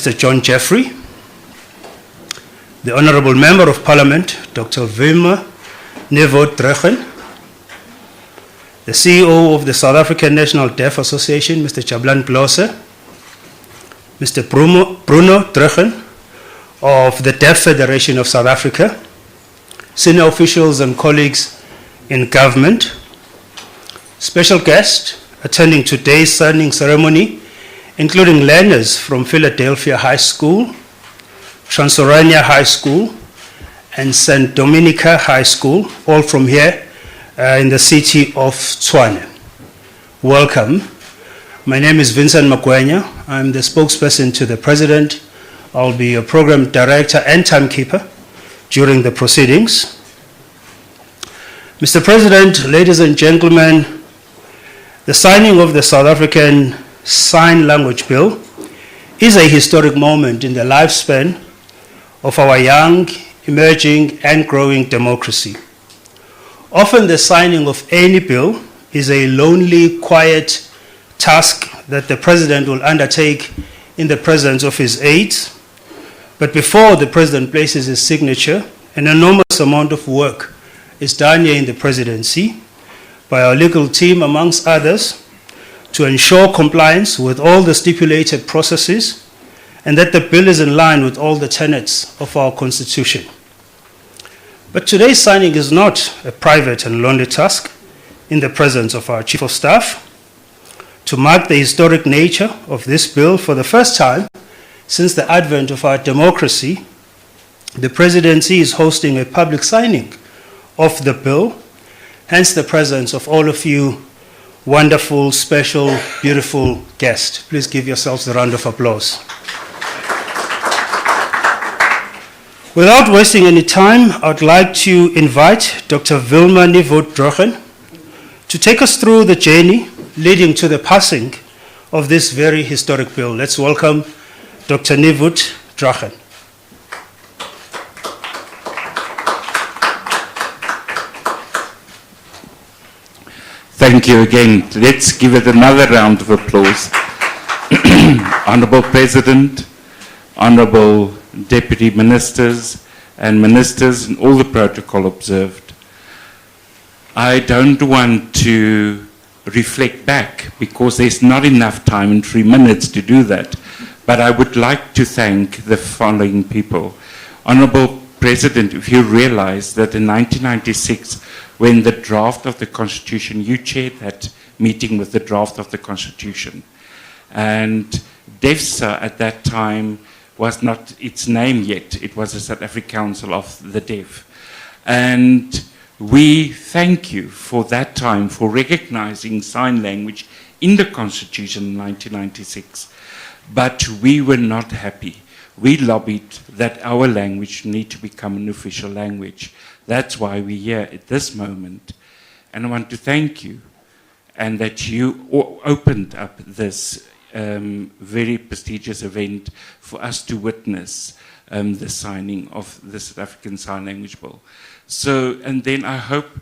Mr. John Jeffrey, the Honourable Member of Parliament, Dr. Wilma Nevo-Dregen, the CEO of the South African National Deaf Association, Mr. Jablan Blose, Mr. Bruno Dregen of the Deaf Federation of South Africa, senior officials and colleagues in government, special guests attending today's signing ceremony, including learners from Philadelphia High School, Transorania High School, and St. Dominica High School, all from here in the city of Tshwane. Welcome. My name is Vincent Magwenya. I'm the spokesperson to the President. I'll be a program director and timekeeper during the proceedings. Mr. President, ladies and gentlemen, the signing of the South African Sign Language Bill is a historic moment in the lifespan of our young, emerging, and growing democracy. Often the signing of any bill is a lonely, quiet task that the President will undertake in the presence of his aides. But before the President places his signature, an enormous amount of work is done here in the Presidency by our legal team, amongst others, to ensure compliance with all the stipulated processes and that the bill is in line with all the tenets of our Constitution. But today's signing is not a private and lonely task in the presence of our Chief of Staff. To mark the historic nature of this bill, for the first time since the advent of our democracy, the Presidency is hosting a public signing of the bill, hence the presence of all of you wonderful, special, beautiful guests. Please give yourselves a round of applause. Without wasting any time, I'd like to invite Dr. Wilma Nevo-Dregen to take us through the journey leading to the passing of this very historic bill. Let's welcome Dr. Nevo-Dregen. Thank you again. Let's give it another round of applause. Honourable President, Honourable Deputy Ministers and Ministers and all the protocol observed. I don't want to reflect back because there's not enough time in 3 minutes to do that, but I would like to thank the following people. Honourable President, if you realize that in 1996, when the draft of the Constitution, you chaired that meeting with the draft of the Constitution, and DEFSA at that time was not its name yet. It was the South African Council of the Deaf. And we thank you for that time, for recognizing sign language in the Constitution in 1996. But we were not happy. We lobbied that our language need to become an official language. That's why we're here at this moment. And I want to thank you, and that you opened up this very prestigious event for us to witness the signing of the South African Sign Language Bill. So, and then I hope,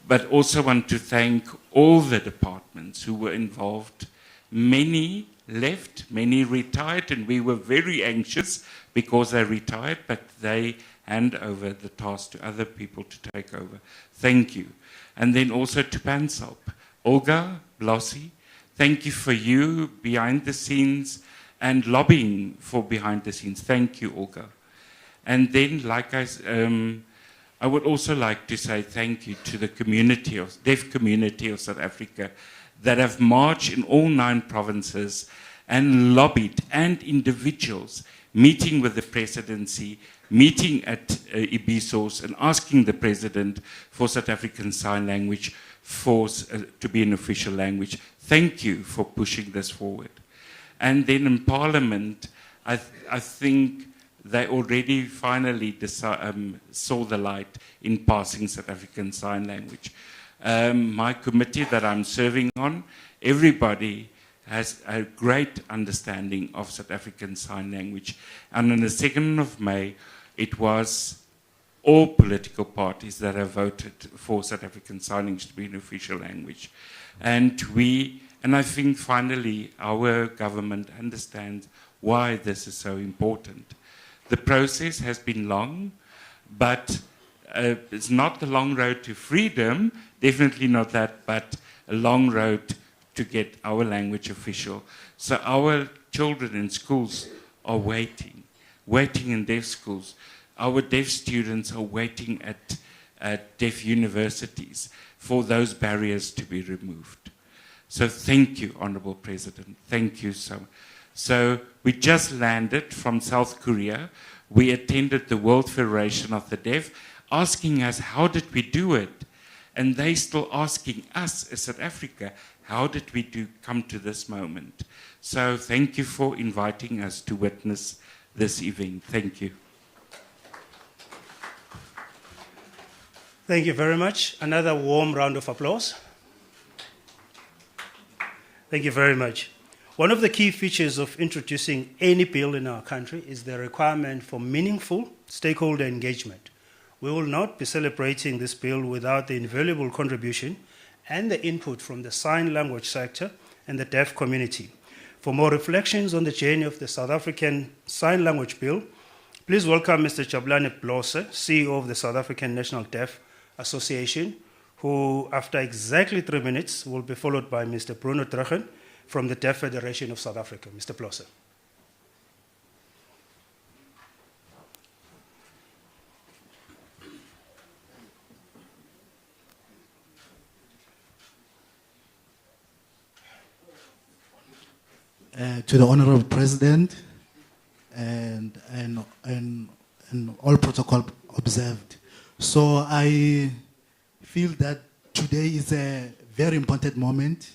but also want to thank all the departments who were involved. Many left, many retired, and we were very anxious because they retired, but they hand over the task to other people to take over. Thank you. And then also to PANSALP, Olga, Blossie, thank you for you behind the scenes and lobbying for behind the scenes. Thank you, Olga. And then, like I would also like to say thank you to the community of deaf community of South Africa that have marched in all 9 provinces and lobbied, and individuals meeting with the Presidency, meeting at IBISOS and asking the President for South African Sign Language to be an official language. Thank you for pushing this forward. And then in Parliament, I think they already finally saw the light in passing South African Sign Language. My committee that I'm serving on, everybody has a great understanding of South African Sign Language. And on the 2nd of May, it was all political parties that have voted for South African Sign Language to be an official language. And I think finally our government understands why this is so important. The process has been long, but it's not the long road to freedom, definitely not that, but a long road to get our language official. So our children in schools are waiting in deaf schools. Our deaf students are waiting at deaf universities for those barriers to be removed. So thank you, Honorable President. Thank you so much. So we just landed from South Korea. We attended the World Federation of the Deaf, asking us, how did we do it? And they still asking us as South Africa, how did we come to this moment? So thank you for inviting us to witness this event. Thank you. Thank you very much. Another warm round of applause. Thank you very much. One of the key features of introducing any bill in our country is the requirement for meaningful stakeholder engagement. We will not be celebrating this bill without the invaluable contribution and the input from the sign language sector and the deaf community. For more reflections on the journey of the South African Sign Language Bill, please welcome Mr. Jabulani Blose, CEO of the South African National Deaf Association, who, after exactly 3 minutes, will be followed by Mr. Bruno Druggen from the Deaf Federation of South Africa. Mr. Blose. To the Honorable President and all protocol observed. So I feel that today is a very important moment.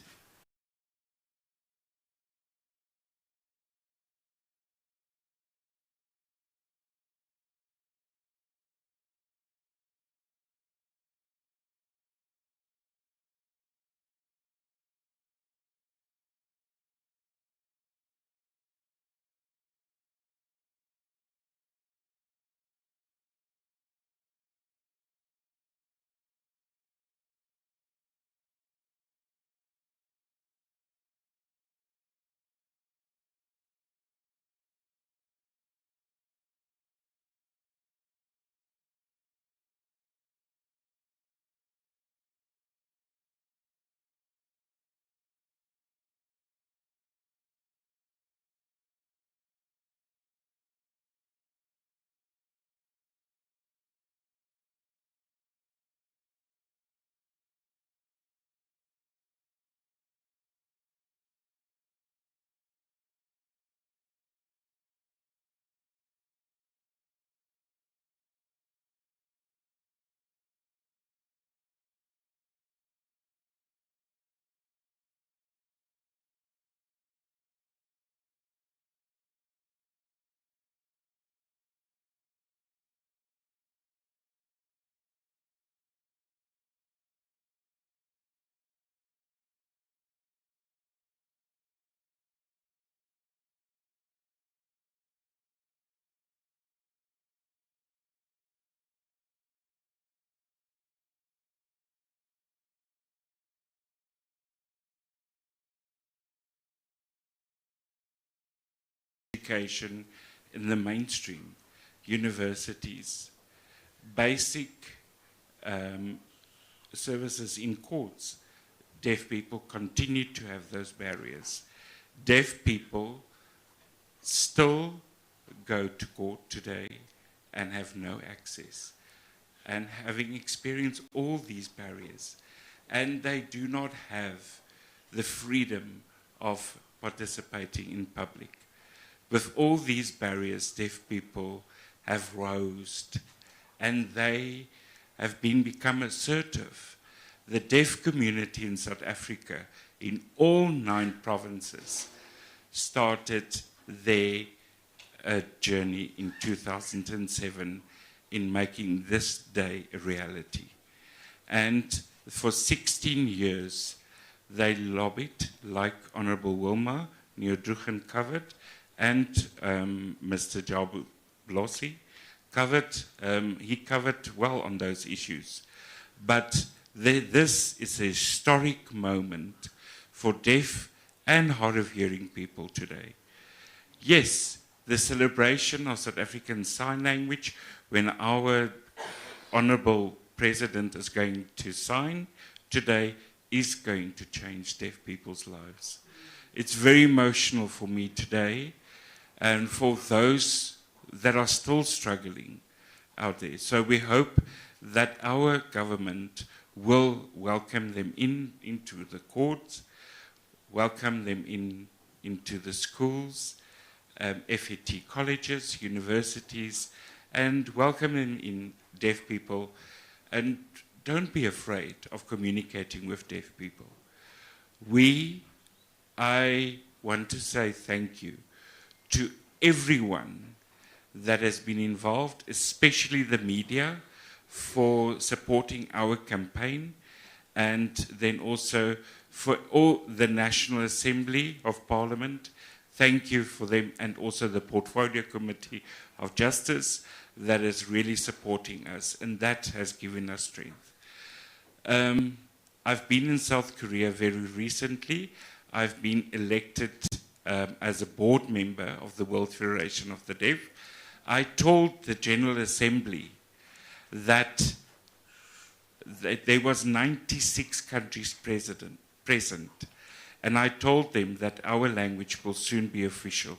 Education in the mainstream, universities, basic services in courts. Deaf people continue to have those barriers. Deaf people still go to court today and have no access, and having experienced all these barriers, and they do not have the freedom of participating in public. With all these barriers, deaf people have rose, and they have become assertive. The deaf community in South Africa, in all 9 provinces, started their journey in 2007 in making this day a reality. And for 16 years, they lobbied, like Honorable Wilma Neodruchen covered, and Mr. Jabu Blossi covered, he covered well on those issues. But this is a historic moment for deaf and hard of hearing people today. yes, the celebration of South African Sign Language, when our Honourable President is going to sign today, is going to change deaf people's lives. It's very emotional for me today and for those that are still struggling out there. So we hope that our government will welcome them into the courts, welcome them into the schools, FET colleges, universities, and welcome them in deaf people. And don't be afraid of communicating with deaf people. I want to say thank you to everyone that has been involved, especially the media, for supporting our campaign, and then also for all the National Assembly of Parliament. Thank you for them, and also the Portfolio Committee of Justice that is really supporting us, and that has given us strength. I've been in South Korea very recently. I've been elected as a board member of the World Federation of the Deaf. I told the General Assembly that there was 96 countries present, and I told them that our language will soon be official.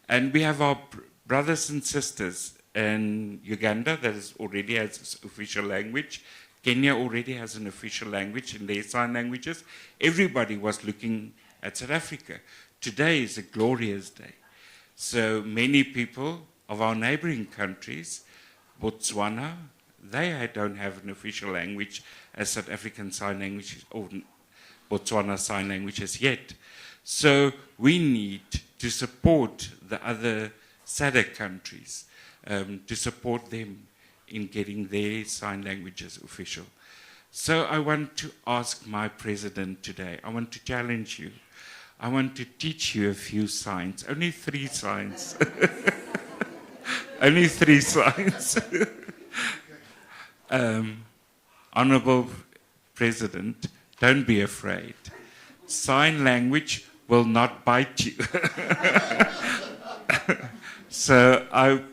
And we have our brothers and sisters in Uganda that already has its official language. Kenya already has an official language in their sign languages. Everybody was looking at South Africa. Today is a glorious day. So many people of our neighboring countries, Botswana, they don't have an official language as South African Sign Language or Botswana Sign Languages yet. So we need to support the other SADC countries, to support them in getting their sign languages official. So I want to ask my president today, I want to challenge you. I want to teach you a few signs, only 3 signs. Only 3 signs. Honorable President, don't be afraid. Sign language will not bite you. So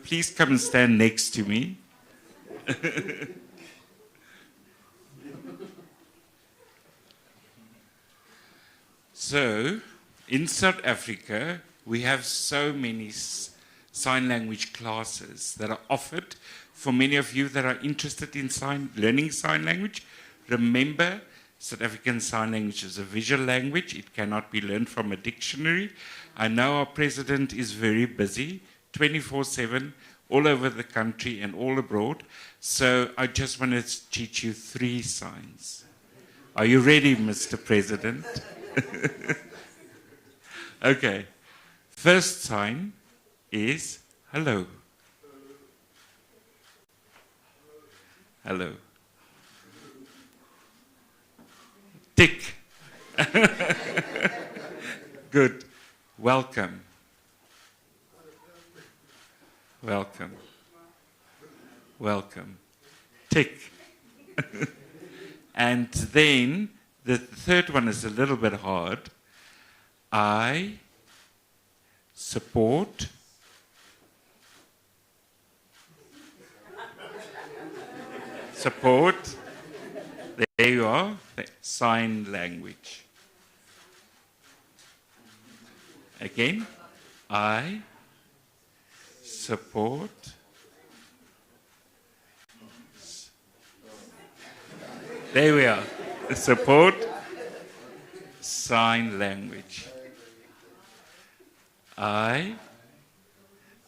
please come and stand next to me. So, in South Africa, we have so many sign language classes that are offered. For many of you that are interested in learning sign language, remember, South African Sign Language is a visual language. It cannot be learned from a dictionary. I know our president is very busy, 24/7, all over the country and all abroad. So I just want to teach you 3 signs. Are you ready, Mr. President? Okay. First sign is hello. Hello. Tick. Good. Welcome. Welcome. Welcome. Tick. And then the third one is a little bit hard. I support there you are, sign language. Again, I support there we are, support sign language. I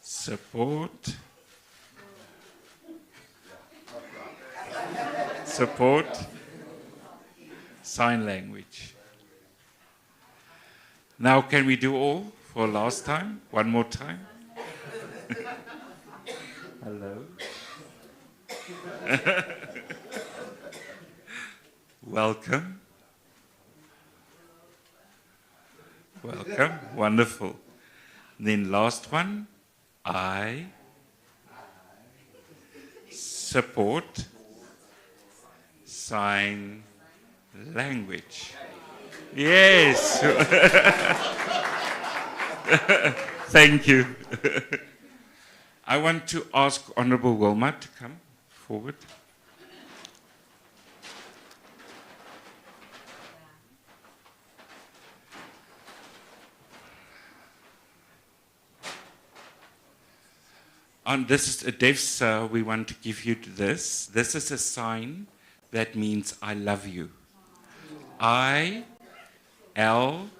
support sign language. Now can we do all for last time? One more time. Hello. Welcome. Welcome. Wonderful. Then last one. I support sign language. Yes. Thank you. I want to ask Honourable Wilma to come forward. And this is a deaf, we want to give you this. This is a sign that means I love you. I, L,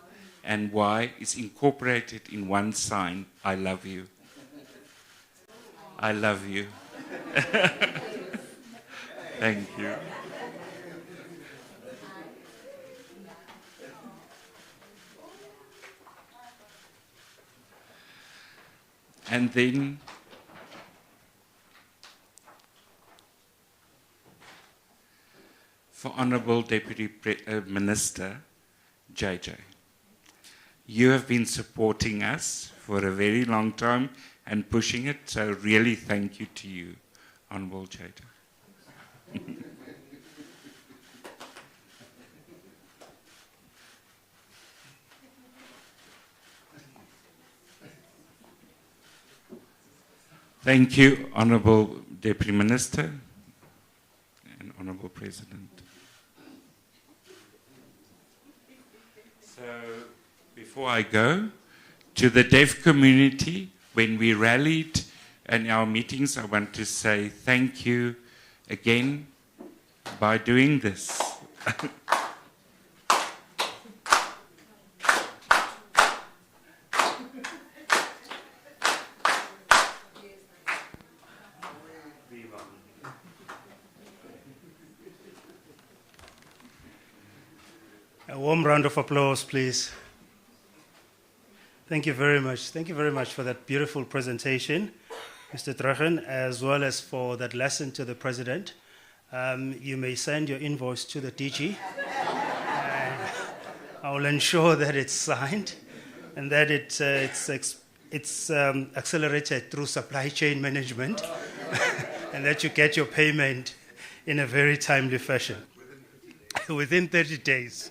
and Y is incorporated in one sign, I love you. I love you. Thank you. And then for Honourable Deputy Minister JJ. You have been supporting us for a very long time and pushing it, so really thank you to you, Honourable JJ. Thank you, Honourable Deputy Minister and Honourable President. So, before I go, to the deaf community, when we rallied in our meetings, I want to say thank you again by doing this. A warm round of applause, please. Thank you very much. Thank you very much for that beautiful presentation, Mr. Drachen, as well as for that lesson to the President. You may send your invoice to the DG. I will ensure that it's signed and that it's accelerated through supply chain management and that you get your payment in a very timely fashion, within 30 days.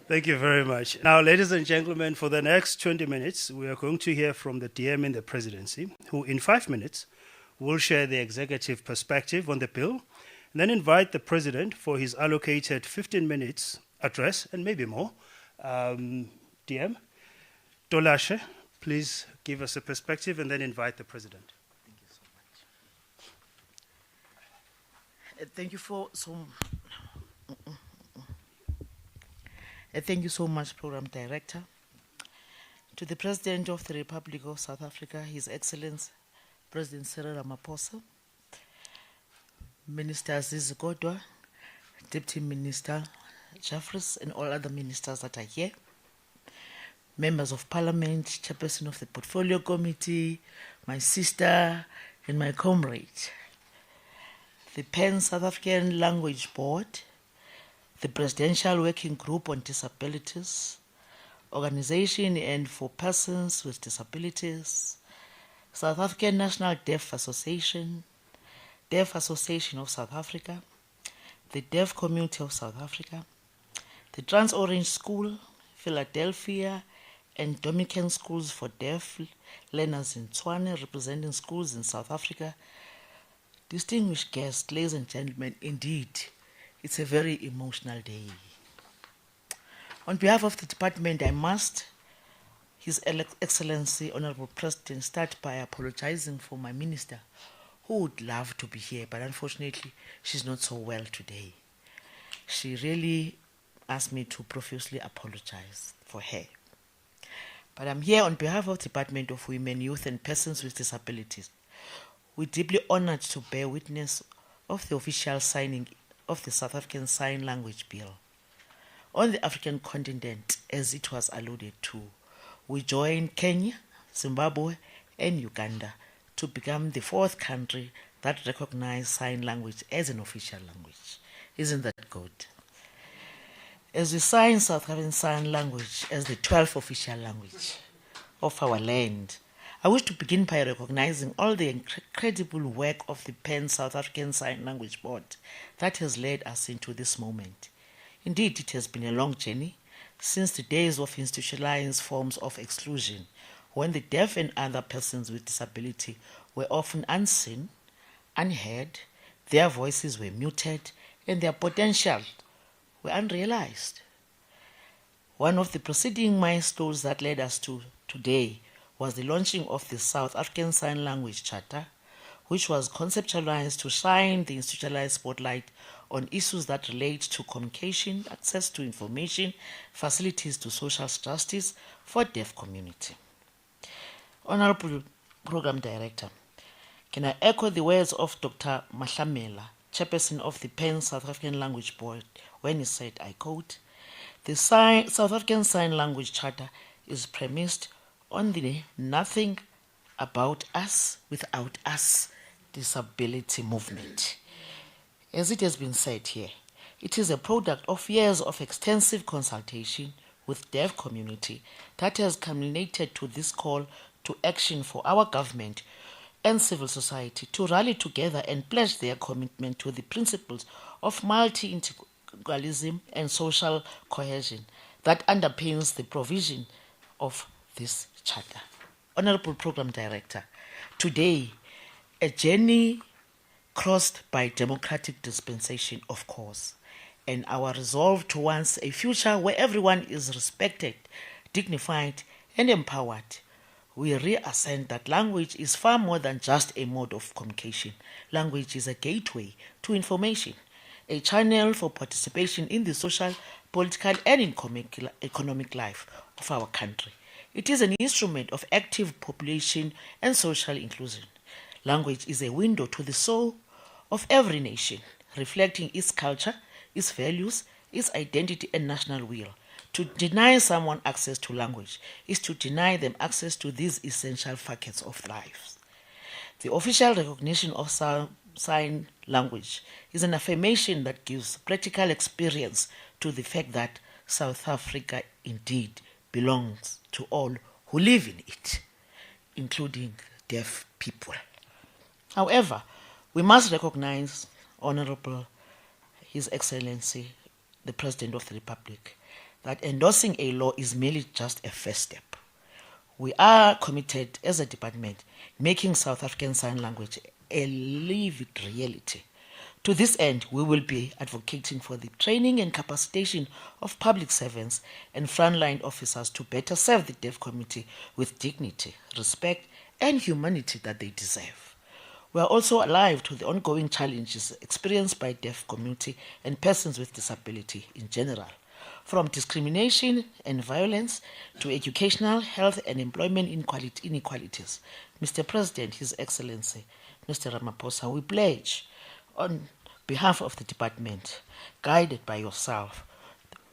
Thank you very much. Now, ladies and gentlemen, for the next 20 minutes, we are going to hear from the DM in the presidency, who in 5 minutes will share the executive perspective on the bill, and then invite the president for his allocated 15 minutes address, and maybe more. DM, Tolashe, please give us a perspective and then invite the president. Thank you so much. Thank you for Thank you so much, Program Director. To the President of the Republic of South Africa, His Excellency President Cyril Ramaphosa, Minister Aziz Godwa, Deputy Minister Jeffries, and all other ministers that are here, members of Parliament, Chairperson of the Portfolio Committee, my sister, and my comrade, the Pan South African Language Board, the Presidential Working Group on Disabilities, Organization and for Persons with Disabilities, South African National Deaf Association, Deaf Association of South Africa, the Deaf Community of South Africa, the Trans-Orange School, Philadelphia, and Dominican Schools for Deaf Learners in Tshwane, representing schools in South Africa. Distinguished guests, ladies and gentlemen, indeed, it's a very emotional day. On behalf of the department, I must, His Excellency, Honorable President, start by apologizing for my minister, who would love to be here, but unfortunately, she's not so well today. She really asked me to profusely apologize for her. But I'm here on behalf of the Department of Women, Youth and Persons with Disabilities. We're deeply honored to bear witness of the official signing of the South African Sign Language Bill. On the African continent, as it was alluded to, we joined Kenya, Zimbabwe, and Uganda to become the 4th country that recognized sign language as an official language. Isn't that good? As we sign South African Sign Language as the 12th official language of our land, I wish to begin by recognizing all the incredible work of the Pan South African Sign Language Board that has led us into this moment. Indeed, it has been a long journey since the days of institutionalized forms of exclusion when the deaf and other persons with disability were often unseen, unheard, their voices were muted, and their potential were unrealized. One of the preceding milestones that led us to today was the launching of the South African Sign Language Charter, which was conceptualized to shine the institutionalized spotlight on issues that relate to communication, access to information, facilities to social justice for deaf community. Honorable Program Director, can I echo the words of Dr. Mahlamela, chairperson of the PEN South African Language Board, when he said, I quote, "The South African Sign Language Charter is premised on the nothing about us without us disability movement. As it has been said here, it is a product of years of extensive consultation with deaf community that has culminated to this call to action for our government and civil society to rally together and pledge their commitment to the principles of multilingualism and social cohesion that underpins the provision of this charter. Honorable Program Director, today, a journey crossed by democratic dispensation, of course, and our resolve towards a future where everyone is respected, dignified, and empowered. We reassert that language is far more than just a mode of communication. Language is a gateway to information, a channel for participation in the social, political, and economic life of our country. It is an instrument of active population and social inclusion. Language is a window to the soul of every nation, reflecting its culture, its values, its identity, and national will. To deny someone access to language is to deny them access to these essential facets of life. The official recognition of sign language is an affirmation that gives practical experience to the fact that South Africa indeed belongs to all who live in it, including deaf people. However, we must recognize, Honorable His Excellency, the President of the Republic, that endorsing a law is merely just a first step. We are committed as a department making South African Sign Language a lived reality. To this end, we will be advocating for the training and capacitation of public servants and frontline officers to better serve the deaf community with dignity, respect, and humanity that they deserve. We are also alive to the ongoing challenges experienced by deaf community and persons with disability in general, from discrimination and violence to educational, health, and employment inequalities. Mr. President, His Excellency, Mr. Ramaphosa, we pledge on behalf of the department, guided by yourself,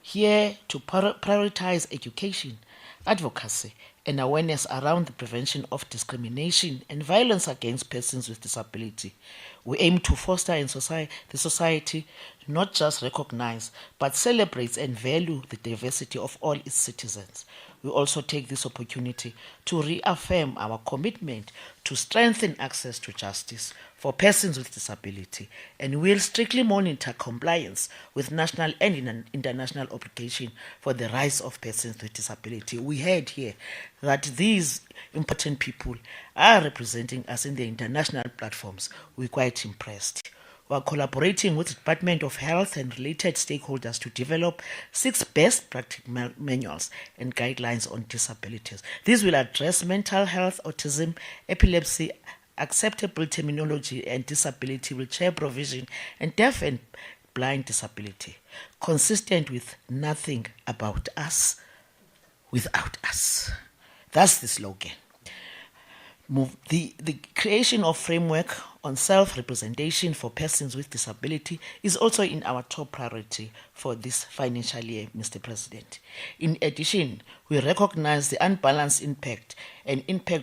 here to prioritize education, advocacy, and awareness around the prevention of discrimination and violence against persons with disability. We aim to foster in the society not just recognize, but celebrates and value the diversity of all its citizens. We also take this opportunity to reaffirm our commitment to strengthen access to justice for persons with disability, and will strictly monitor compliance with national and international obligation for the rights of persons with disability. We heard here that these important people are representing us in the international platforms. We're quite impressed. We are collaborating with the Department of Health and related stakeholders to develop 6 best practice manuals and guidelines on disabilities. These will address mental health, autism, epilepsy, acceptable terminology, and disability wheelchair provision, and deaf and blind disability, consistent with nothing about us without us. That's the slogan. The creation of framework on self-representation for persons with disability is also in our top priority for this financial year, Mr. President. In addition, we recognize the unbalanced impact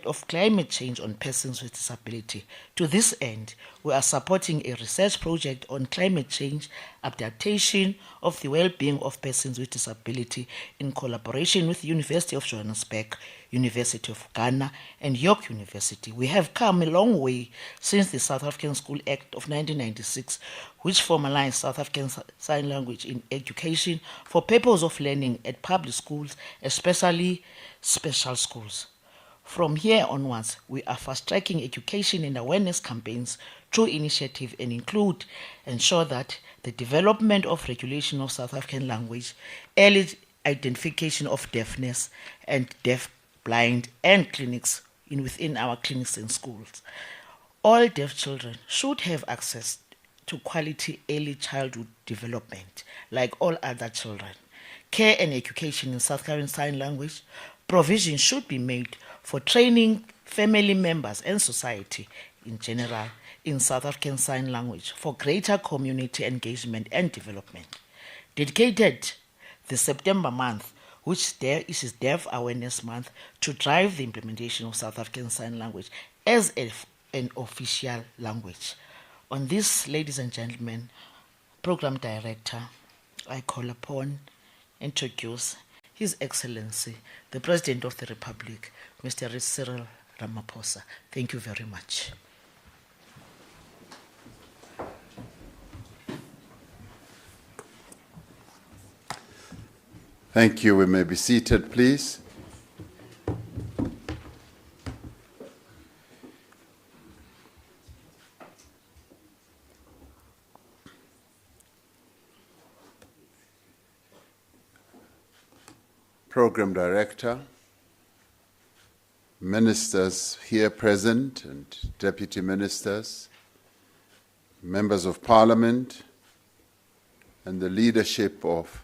of climate change on persons with disability. To this end, we are supporting a research project on climate change, adaptation of the well-being of persons with disability in collaboration with the University of Johannesburg, University of Ghana, and York University. We have come a long way since the South African School Act of 1996, which formalized South African Sign Language in education for purpose of learning at public schools, especially special schools. From here onwards, we are fast-tracking education and awareness campaigns through initiative and ensure that the development of regulation of South African language, early identification of deafness and deaf, blind, and clinics within our clinics and schools. All deaf children should have access to quality early childhood development like all other children. Care and education in South African Sign Language, provision should be made for training family members and society in general in South African Sign Language for greater community engagement and development. Dedicated the September month, which there is Deaf Awareness Month, to drive the implementation of South African Sign Language as an official language. On this, ladies and gentlemen, Program Director, I call upon, introduce His Excellency, the President of the Republic, Mr. Cyril Ramaphosa. Thank you very much. Thank you. We may be seated, please. Program Director, ministers here present and deputy ministers, members of Parliament, and the leadership of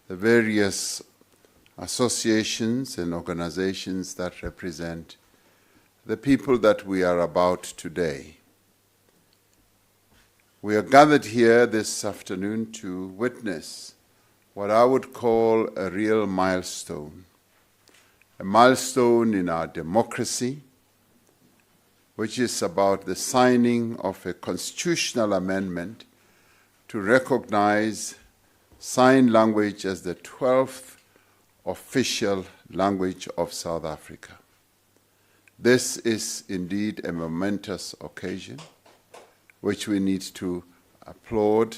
the various associations and organizations that represent the people that we are about today. We are gathered here this afternoon to witness what I would call a real milestone, a milestone in our democracy, which is about the signing of a constitutional amendment to recognize sign language as the 12th official language of South Africa. This is indeed a momentous occasion, which we need to applaud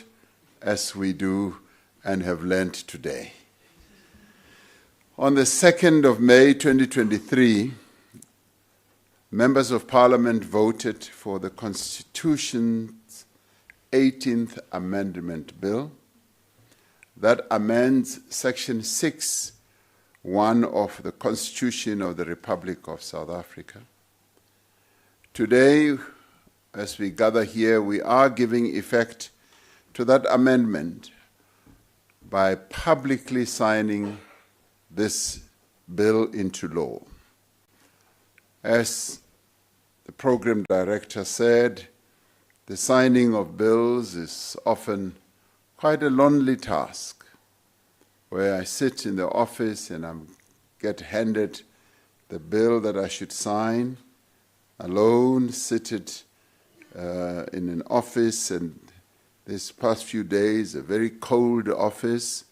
as we do and have learned today. On the 2nd of May 2023, members of Parliament voted for the Constitution's 18th Amendment Bill that amends Section 6(1) of the Constitution of the Republic of South Africa. Today, as we gather here, we are giving effect to that amendment by publicly signing this bill into law. As the program director said, the signing of bills is often quite a lonely task, where I sit in the office and I get handed the bill that I should sign, alone, seated in an office, and this past few days, a very cold office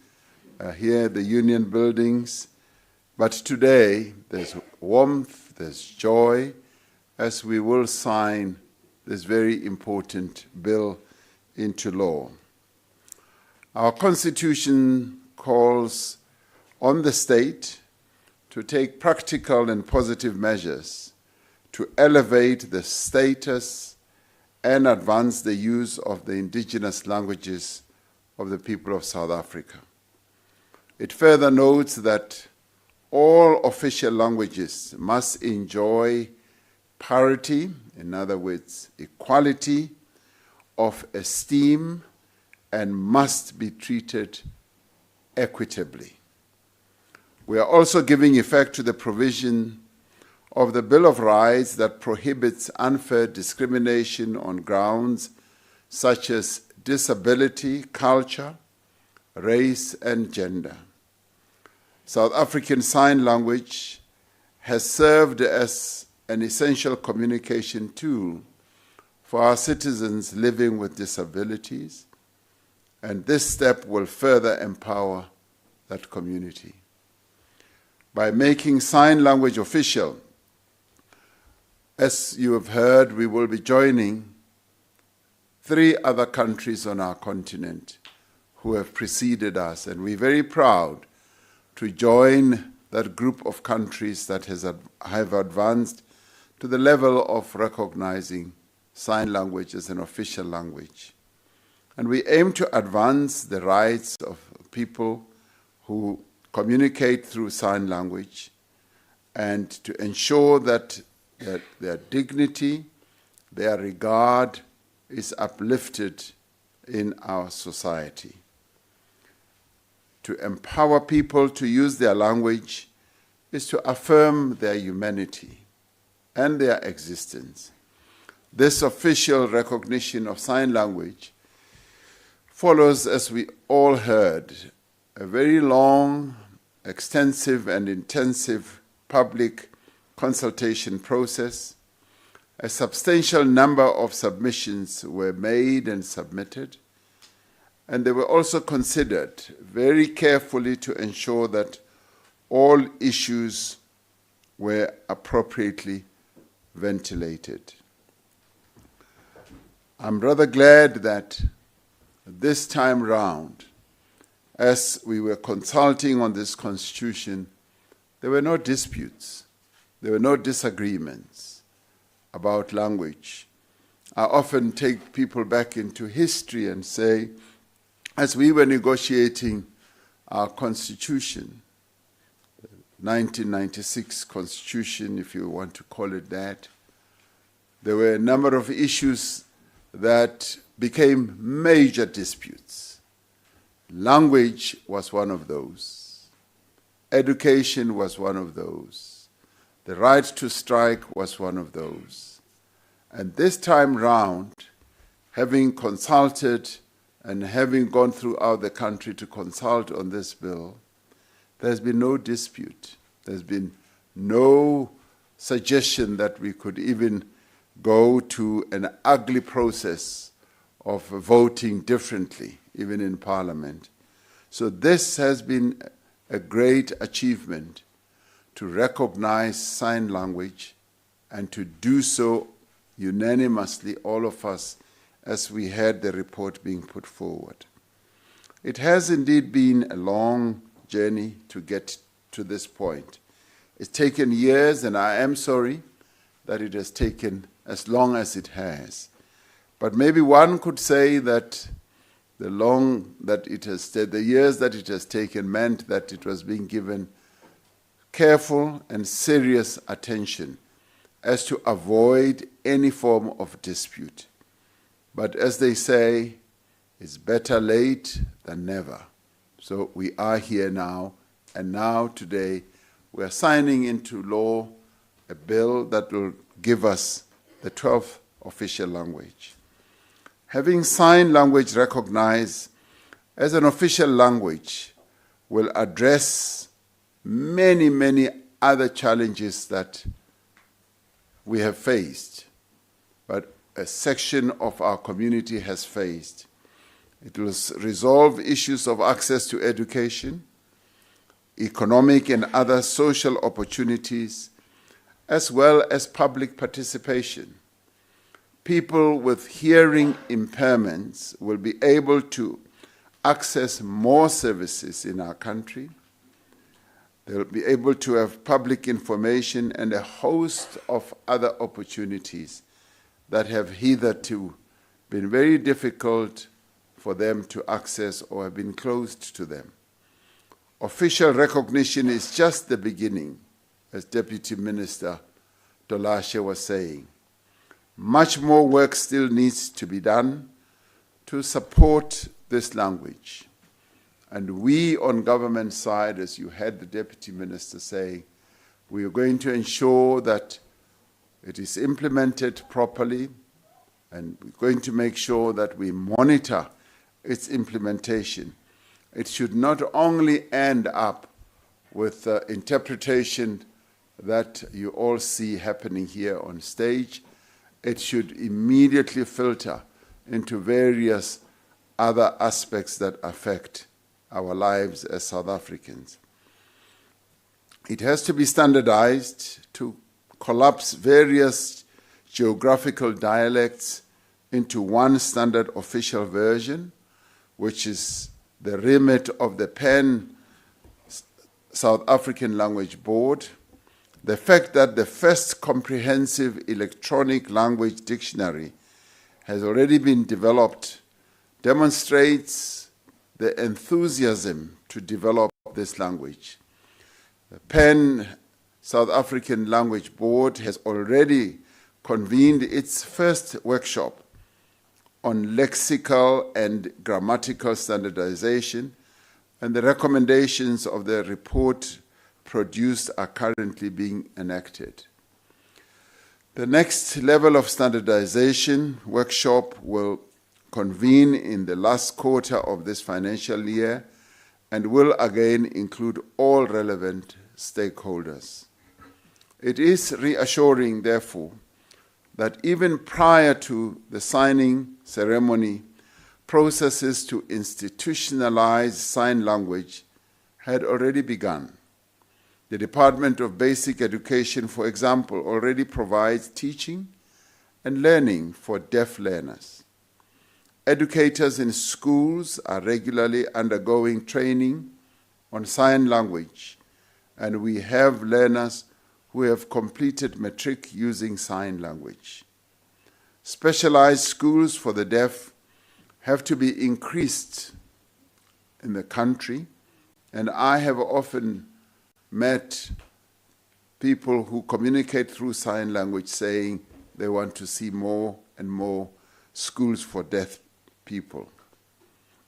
here at the Union Buildings. But today, there's warmth, there's joy, as we will sign this very important bill into law. Our Constitution calls on the state to take practical and positive measures to elevate the status and advance the use of the indigenous languages of the people of South Africa. It further notes that all official languages must enjoy parity, in other words, equality of esteem, and must be treated equitably. We are also giving effect to the provision of the Bill of Rights that prohibits unfair discrimination on grounds such as disability, culture, race, and gender. South African Sign Language has served as an essential communication tool for our citizens living with disabilities, and this step will further empower that community. By making sign language official, as you have heard, we will be joining 3 other countries on our continent who have preceded us, and we're very proud to join that group of countries that have advanced to the level of recognizing sign language as an official language. And we aim to advance the rights of people who communicate through sign language and to ensure that their dignity, their regard is uplifted in our society. To empower people to use their language is to affirm their humanity and their existence. This official recognition of sign language follows, as we all heard, a very long, extensive and intensive public consultation process. A substantial number of submissions were made and submitted, and they were also considered very carefully to ensure that all issues were appropriately ventilated. I'm rather glad that this time round, as we were consulting on this constitution, there were no disputes, there were no disagreements about language. I often take people back into history and say, as we were negotiating our constitution, the 1996 constitution, if you want to call it that, there were a number of issues that became major disputes. Language was one of those. Education was one of those. The right to strike was one of those. And this time round, having consulted and having gone throughout the country to consult on this bill, there's been no dispute. There's been no suggestion that we could even go to an ugly process of voting differently, even in Parliament. So this has been a great achievement to recognize sign language and to do so unanimously, all of us, as we had the report being put forward. It has indeed been a long journey to get to this point. It's taken years, and I am sorry that it has taken as long as it has. But maybe one could say that the years that it has taken meant that it was being given careful and serious attention as to avoid any form of dispute. But as they say, it's better late than never. So we are here now, and now today we are signing into law a bill that will give us the 12th official language. Having sign language recognized as an official language will address many, many other challenges that we have faced, but a section of our community has faced. It will resolve issues of access to education, economic and other social opportunities, as well as public participation. People with hearing impairments will be able to access more services in our country. They'll be able to have public information and a host of other opportunities that have hitherto been very difficult for them to access or have been closed to them. Official recognition is just the beginning, as Deputy Minister Dolashe was saying. Much more work still needs to be done to support this language. And we on government side, as you heard the Deputy Minister say, we are going to ensure that it is implemented properly, and we're going to make sure that we monitor its implementation. It should not only end up with the interpretation that you all see happening here on stage. It should immediately filter into various other aspects that affect our lives as South Africans. It has to be standardized to collapse various geographical dialects into one standard official version, which is the remit of the PEN South African Language Board, the fact that the first comprehensive electronic language dictionary has already been developed demonstrates the enthusiasm to develop this language. The PEN South African Language Board has already convened its first workshop on lexical and grammatical standardization, and the recommendations of the report produced are currently being enacted. The next level of standardization workshop will convene in the last quarter of this financial year and will again include all relevant stakeholders. It is reassuring, therefore, that even prior to the signing ceremony, processes to institutionalize sign language had already begun. The Department of Basic Education, for example, already provides teaching and learning for deaf learners. Educators in schools are regularly undergoing training on sign language, and we have learners who have completed matric using sign language. Specialized schools for the deaf have to be increased in the country, and I have often met people who communicate through sign language saying they want to see more and more schools for deaf people.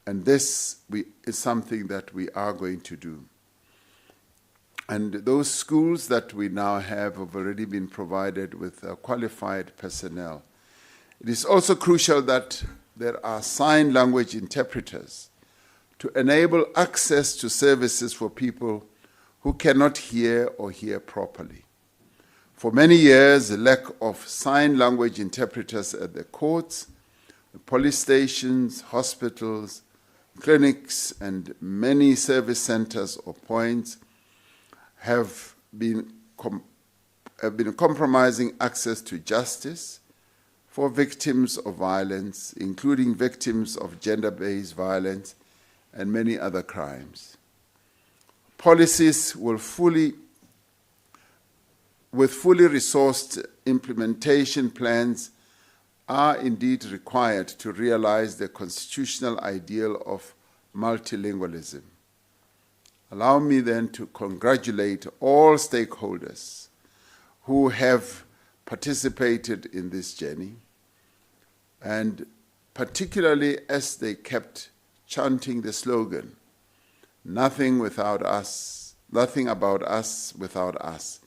And this is something that we are going to do. And those schools that we now have already been provided with qualified personnel. It is also crucial that there are sign language interpreters to enable access to services for people who cannot hear or hear properly. For many years, the lack of sign language interpreters at the courts, the police stations, hospitals, clinics, and many service centers or points have been compromising access to justice for victims of violence, including victims of gender-based violence and many other crimes. Policies with fully resourced implementation plans are indeed required to realize the constitutional ideal of multilingualism. Allow me then to congratulate all stakeholders who have participated in this journey, and particularly as they kept chanting the slogan, "Nothing without us, nothing about us without us."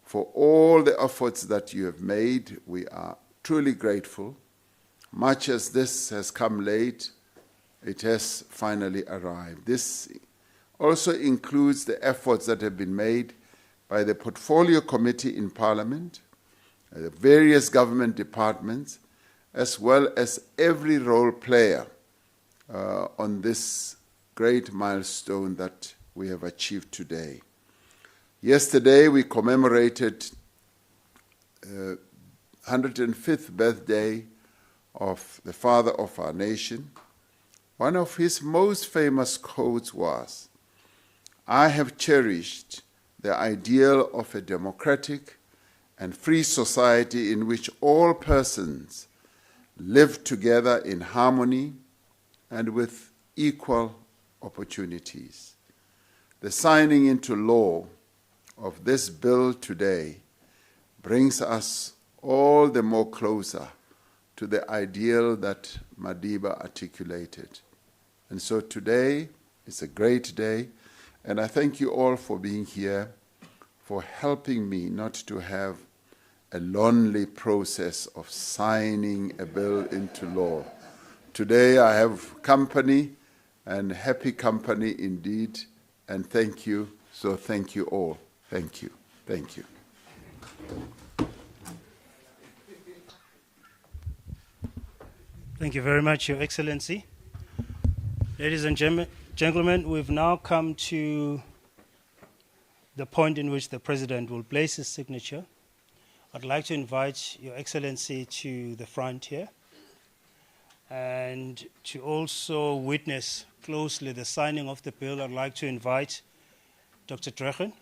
For all the efforts that you have made, we are truly grateful. Much as this has come late, it has finally arrived. This also includes the efforts that have been made by the Portfolio Committee in Parliament, the various government departments, as well as every role player on this great milestone that we have achieved today. Yesterday, we commemorated 105th birthday of the father of our nation. One of his most famous quotes was, "I have cherished the ideal of a democratic and free society in which all persons live together in harmony and with equal opportunities." The signing into law of this bill today brings us all the more closer to the ideal that Madiba articulated. And so today is a great day, and I thank you all for being here, for helping me not to have a lonely process of signing a bill into law. Today I have company, and happy company indeed, and thank you. So thank you all. Thank you. Thank you. Thank you very much, Your Excellency. Ladies and gentlemen, we've now come to the point in which the President will place his signature. I'd like to invite Your Excellency to the front here and to also witness closely the signing of the bill. I'd like to invite Dr. Drechen,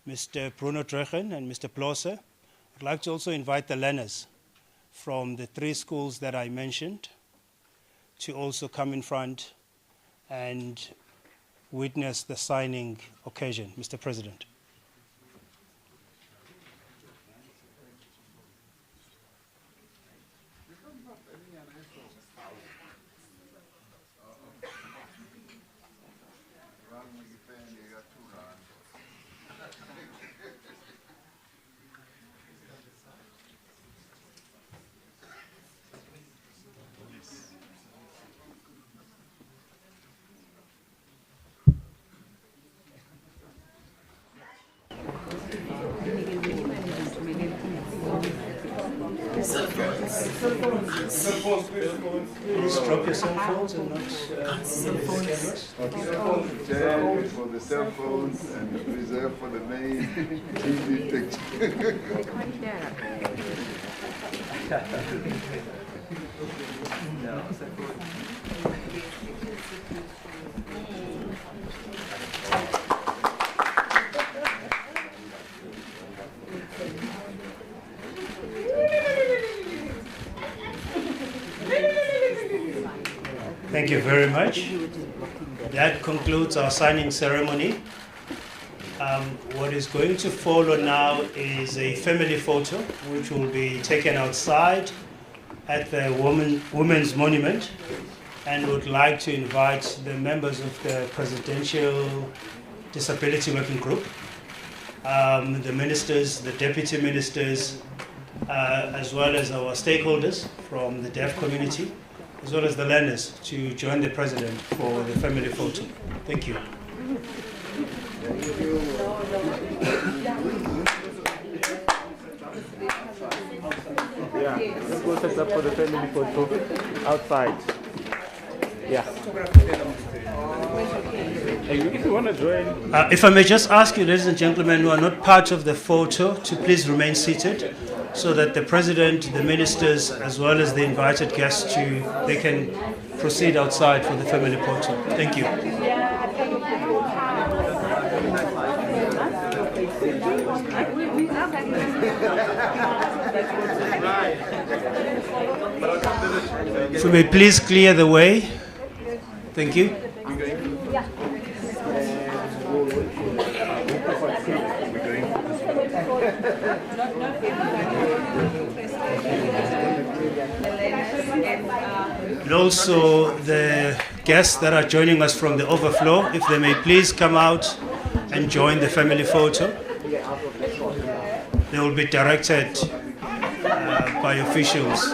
Mr. Bruno Drechen, and Mr. Plose. I'd like to also invite the learners from the 3 schools that I mentioned to also come in front and witness the signing occasion, Mr. President. Please drop your cell phones and not cameras. Reserve for the cell phones and reserve for the main TV picture. Thank you very much. That concludes our signing ceremony. What is going to follow now is a family photo, which will be taken outside at the Women's Monument, and would like to invite the members of the Presidential Disability Working Group, the ministers, the deputy ministers, as well as our stakeholders from the deaf community, as well as the learners, to join the President for the family photo. Thank you. Yeah, let's go set up for the family photo outside. Yeah. If you want to join. If I may just ask you, ladies and gentlemen who are not part of the photo, to please remain seated so that the President, the ministers, as well as the invited guests, they can proceed outside for the family photo. Thank you. If you may please clear the way. Thank you. And also the guests that are joining us from the overflow, if they may please come out and join the family photo. They will be directed by officials.